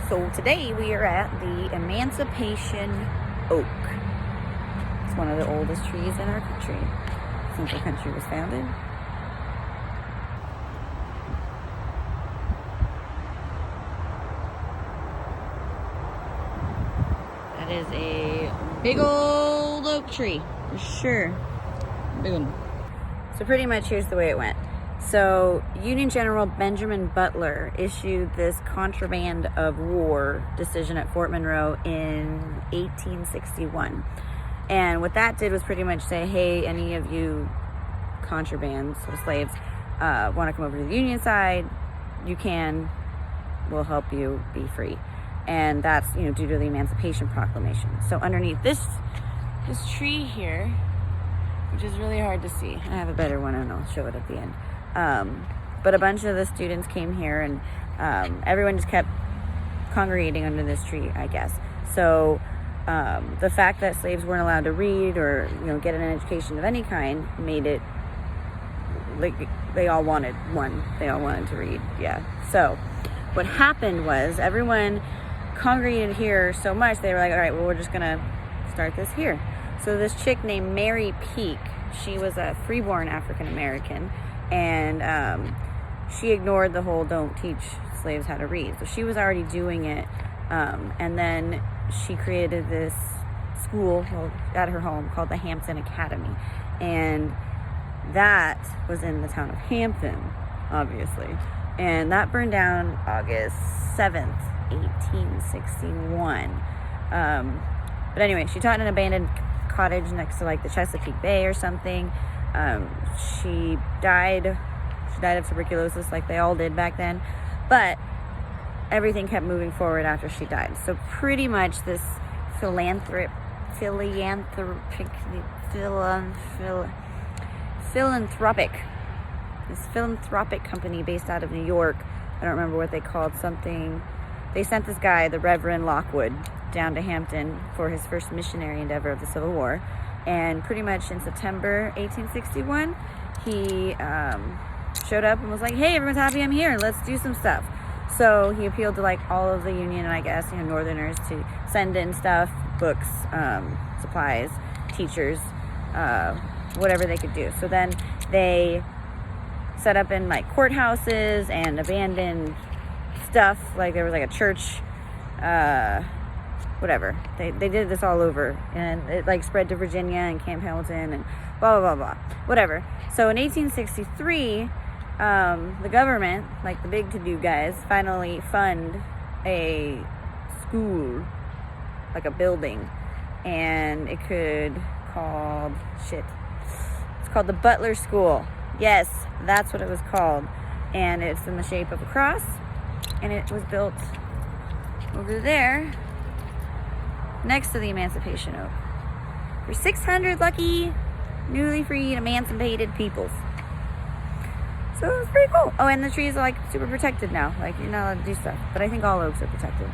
So today we are at the Emancipation Oak. It's one of the oldest trees in our country since our country was founded. That is a big old oak tree, for sure. Big one. So pretty much here's the way it went. So Union General Benjamin Butler issued this contraband of war decision at Fort Monroe in 1861. And what that did was pretty much say, hey, any of you contrabands, so slaves, want to come over to the Union side, you can, we'll help you be free. And that's, due to the Emancipation Proclamation. So underneath this tree here, which is really hard to see. I have a better one and I'll show it at the end. But a bunch of the students came here and everyone just kept congregating under this tree, I guess. So the fact that slaves weren't allowed to read or, get an education of any kind made it like they all wanted one. They all wanted to read, yeah. So what happened was everyone congregated here so much, they were like, all right, well, we're just gonna start this here. So this chick named Mary Peak, she was a freeborn African-American, and she ignored the whole don't teach slaves how to read. So she was already doing it, and then she created this school at her home called the Hampton Academy, and that was in the town of Hampton, obviously, and that burned down August 7th, 1861. But anyway, she taught in an abandoned cottage next to like the Chesapeake Bay or something. She died of tuberculosis like they all did back then, but everything kept moving forward after she died. So pretty much this philanthropic company based out of New York, I don't remember what they called, something, they sent this guy, the Reverend Lockwood, down to Hampton for his first missionary endeavor of the Civil War. And pretty much in September 1861, he showed up and was like, hey, everyone's happy I'm here, let's do some stuff. So he appealed to like all of the Union, I guess, Northerners to send in stuff, books, supplies, teachers, whatever they could do. So then they set up in like courthouses and abandoned stuff, like there was like a church, whatever. They did this all over, and it like spread to Virginia and Camp Hamilton and blah, blah, blah, blah, whatever. So in 1863, the government, like the big to-do guys, finally fund a school, like a building, and it it's called the Butler School. Yes, that's what it was called. And it's in the shape of a cross, and it was built over there next to the Emancipation Oak for 600 lucky, newly freed, emancipated peoples. So it was pretty cool. Oh, and the trees are like super protected now. Like, you're not allowed to do stuff. But I think all oaks are protected.